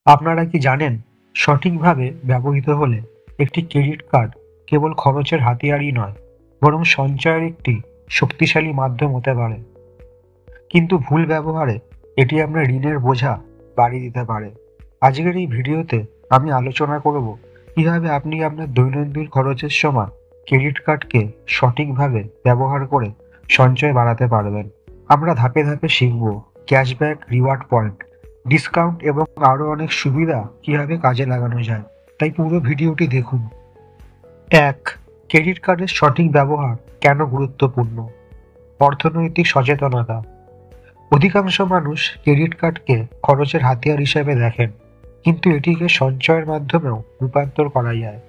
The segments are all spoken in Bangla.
আপনারা কি জানেন, সঠিকভাবে ব্যবহৃত হলে একটি ক্রেডিট কার্ড কেবল খরচের হাতিয়ারই নয়, বরং সঞ্চয়ের একটি শক্তিশালী মাধ্যম হতে পারে। কিন্তু ভুল ব্যবহারে এটি আপনার ঋণের বোঝা বাড়িয়ে দিতে পারে। আজকের এই ভিডিওতে আমি আলোচনা করব কিভাবে আপনি আপনার দৈনন্দিন খরচের সময় ক্রেডিট কার্ডকে সঠিকভাবে ব্যবহার করে সঞ্চয় বাড়াতে পারবেন। আমরা ধাপে ধাপে শিখব ক্যাশব্যাক, রিওয়ার্ড পয়েন্ট, ডিসকাউন্ট এবং আরও অনেক সুবিধা কিভাবে কাজে লাগানো যায়। তাই পুরো ভিডিওটি দেখুন। ১. ক্রেডিট কার্ডের সঠিক ব্যবহার কেন গুরুত্বপূর্ণ? অর্থনৈতিক সচেতনতা। অধিকাংশ মানুষ ক্রেডিট কার্ডকে খরচের হাতিয়ার হিসেবে দেখেন, কিন্তু এটিকে সঞ্চয়ের মাধ্যমেও রূপান্তর করা যায়।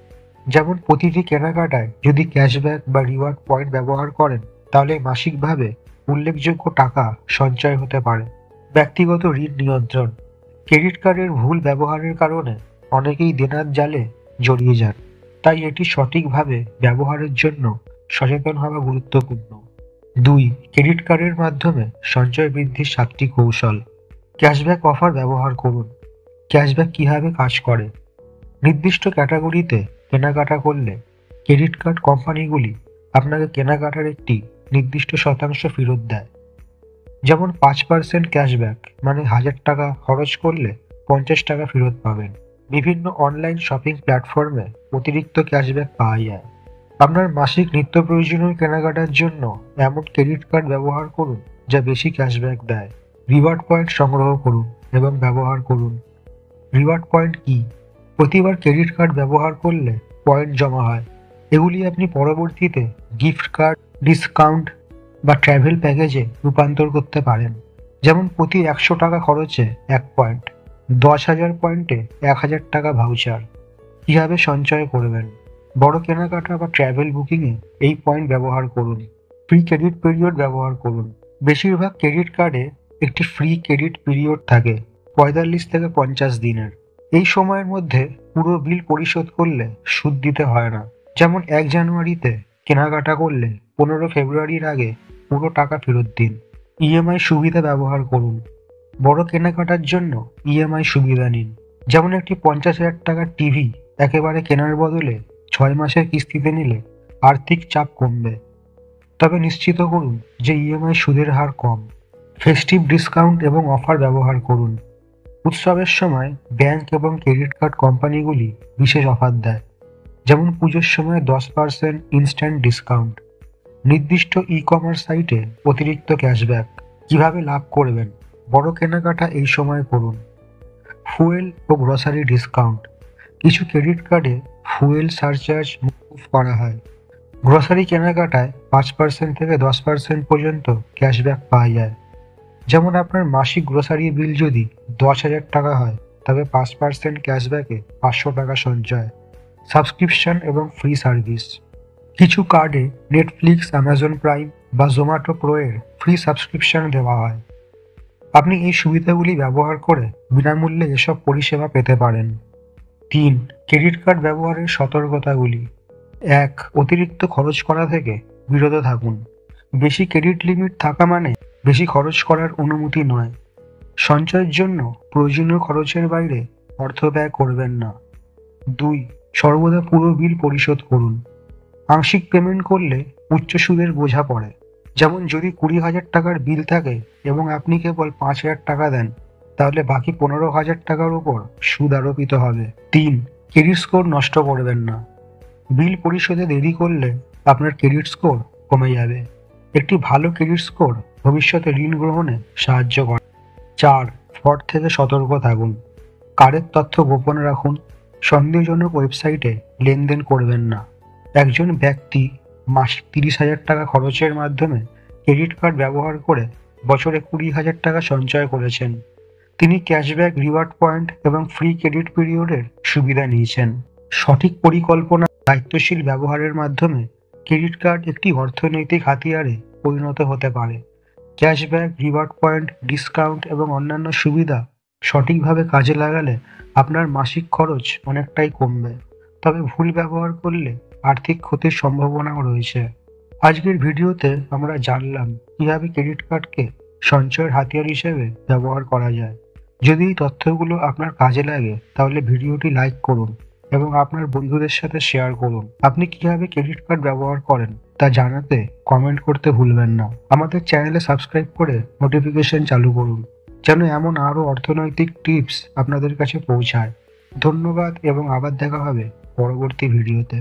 যেমন প্রতিটি কেনাকাটায় যদি ক্যাশব্যাক বা রিওয়ার্ড পয়েন্ট ব্যবহার করেন, তাহলে মাসিকভাবে উল্লেখযোগ্য টাকা সঞ্চয় হতে পারে। ব্যক্তিগত ঋণ নিয়ন্ত্রণ। ক্রেডিট কার্ডের ভুল ব্যবহারের কারণে অনেকেই দেনার জালে জড়িয়ে যান, তাই এটি সঠিকভাবে ব্যবহারের জন্য সচেতন হওয়া গুরুত্বপূর্ণ। ২. ক্রেডিট কার্ডের মাধ্যমে সঞ্চয় বৃদ্ধির ৭টি কৌশল। ক্যাশব্যাক অফার ব্যবহার করুন। ক্যাশব্যাক কিভাবে কাজ করে? নির্দিষ্ট ক্যাটাগরিতে কেনাকাটা করলে ক্রেডিট কার্ড কোম্পানিগুলি আপনাকে কেনাকাটার একটি নির্দিষ্ট শতাংশ ফেরত দেয়। যেমন ৫% ক্যাশব্যাক মানে ১,০০০ টাকা খরচ করলে ৫০ টাকা ফেরত পাবেন। বিভিন্ন অনলাইন শপিং প্ল্যাটফর্মে অতিরিক্ত ক্যাশব্যাক পাওয়া যায়। আপনার মাসিক নিত্য প্রয়োজনীয় কেনাকাটার জন্য এমন ক্রেডিট কার্ড ব্যবহার করুন যা বেশি ক্যাশব্যাক দেয়। রিওয়ার্ড পয়েন্ট সংগ্রহ করুন এবং ব্যবহার করুন। রিওয়ার্ড পয়েন্ট কি? প্রতিবার ক্রেডিট কার্ড ব্যবহার করলে পয়েন্ট জমা হয়। এগুলি আপনি পরবর্তীতে গিফট কার্ড, ডিসকাউন্ট বা ট্র্যাভেল প্যাকেজে রূপান্তর করতে পারেন। যেমন প্রতি ১০০ টাকা খরচে ১ পয়েন্ট, ১০,০০০ পয়েন্টে ১,০০০ টাকা ভাউচার। কীভাবে সঞ্চয় করবেন? বড় কেনাকাটা বা ট্র্যাভেল বুকিংয়ে এই পয়েন্ট ব্যবহার করুন। ফ্রি ক্রেডিট পিরিয়ড ব্যবহার করুন। বেশিরভাগ ক্রেডিট কার্ডে একটি ফ্রি ক্রেডিট পিরিয়ড থাকে ৪৫ থেকে ৫০ দিনের। এই সময়ের মধ্যে পুরো বিল পরিশোধ করলে সুদ দিতে হয় না। যেমন ১ জানুয়ারিতে কেনাকাটা করলে ১৫ ফেব্রুয়ারির আগে পুরো টাকা ফেরত দিন। ইএমআই সুবিধা ব্যবহার করুন। বড় কেনাকাটার জন্য ইএমআই সুবিধা নিন। যেমন একটি ৫০,০০০ টাকার টিভি একেবারে কেনার বদলে ৬ মাসের কিস্তিতে নিলে আর্থিক চাপ কমবে। তবে নিশ্চিত করুন যে ইএমআই সুদের হার কম। ফেস্টিভ ডিসকাউন্ট এবং অফার ব্যবহার করুন। উৎসবের সময় ব্যাংক এবং ক্রেডিট কার্ড কোম্পানিগুলি বিশেষ অফার দেয়। যেমন পুজোর সময় ১০% ইনস্ট্যান্ট ডিসকাউন্ট। নির্দিষ্ট ই-কমার্স সাইটে অতিরিক্ত ক্যাশব্যাক। কিভাবে লাভ করবেন? বড় কেনাকাটা এই সময় করুন। ফুয়েল ও গ্রসারি ডিসকাউন্ট। কিছু ক্রেডিট কার্ডে ফুয়েল সারচার্জ মকুব করা হয়। গ্রসারি কেনাকাটায় ৫% থেকে ১০% পর্যন্ত ক্যাশব্যাক পাওয়া যায়। যেমন আপনার মাসিক গ্রসারি বিল যদি ১০,০০০ টাকা হয়, তবে ৫% ক্যাশব্যাকে ৫০০ টাকা সঞ্চয়। সাবস্ক্রিপশন এবং ফ্রি সার্ভিস। কিছু কার্ডে নেটফ্লিক্স, অ্যামাজন প্রাইম বা জোম্যাটো প্রো এর ফ্রি সাবস্ক্রিপশন দেওয়া হয়। আপনি এই সুবিধাগুলি ব্যবহার করে বিনামূল্যে এসব পরিষেবা পেতে পারেন। ৩. ক্রেডিট কার্ড ব্যবহারের সতর্কতাগুলি। ১. অতিরিক্ত খরচ করা থেকে বিরত থাকুন। বেশি ক্রেডিট লিমিট থাকা মানে বেশি খরচ করার অনুমতি নয়। সঞ্চয়ের জন্য প্রয়োজনীয় খরচের বাইরে অর্থ ব্যয় করবেন না। ২. সর্বদা পুরো বিল পরিশোধ করুন। আংশিক পেমেন্ট করলে উচ্চ সুদের বোঝা পড়ে। যেমন যদি ২০,০০০ টাকার বিল থাকে এবং আপনি কেবল ৫,০০০ টাকা দেন, তাহলে বাকি ১৫,০০০ টাকার উপর সুদ আরোপিত হবে। ৩. ক্রেডিট স্কোর নষ্ট করবেন না। বিল পরিশোধে দেরি করলে আপনার ক্রেডিট স্কোর কমে যাবে। একটি ভালো ক্রেডিট স্কোর ভবিষ্যতে ঋণ গ্রহণে সাহায্য করে। ৪. ফ্রড থেকে সতর্ক থাকুন। কার্ডের তথ্য গোপন রাখুন। সন্দেহজনক ওয়েবসাইটে লেনদেন করবেন না। একজন ব্যক্তি মাসিক ৩০,০০০ টাকা খরচের মাধ্যমে ক্রেডিট কার্ড ব্যবহার করে বছরে ২০,০০০ টাকা সঞ্চয় করেছেন। তিনি ক্যাশব্যাক, রিওয়ার্ড পয়েন্ট এবং ফ্রি ক্রেডিট পিরিয়ডের সুবিধা নিয়েছেন। সঠিক পরিকল্পনা, দায়িত্বশীল ব্যবহারের মাধ্যমে ক্রেডিট কার্ড একটি অর্থনৈতিক হাতিয়ারে পরিণত হতে পারে। ক্যাশব্যাক, রিওয়ার্ড পয়েন্ট, ডিসকাউন্ট এবং অন্যান্য সুবিধা সঠিকভাবে কাজে লাগালে আপনার মাসিক খরচ অনেকটাই কমবে। তবে ভুল ব্যবহার করলে আর্থিক ক্ষতির সম্ভাবনাও রয়েছে। আজকের ভিডিওতে আমরা জানলাম কিভাবে ক্রেডিট কার্ডকে সঞ্চয়ের হাতিয়ার হিসেবে ব্যবহার করা যায়। যদি এই তথ্যগুলো আপনার কাজে লাগে তাহলে ভিডিওটি লাইক করুন এবং আপনার বন্ধুদের সাথে শেয়ার করুন। আপনি কিভাবে ক্রেডিট কার্ড ব্যবহার করেন তা জানাতে কমেন্ট করতে ভুলবেন না। আমাদের চ্যানেলে সাবস্ক্রাইব করে নোটিফিকেশন চালু করুন যেন এমন আরও অর্থনৈতিক টিপস আপনাদের কাছে পৌঁছায়। ধন্যবাদ এবং আবার দেখা হবে পরবর্তী ভিডিওতে।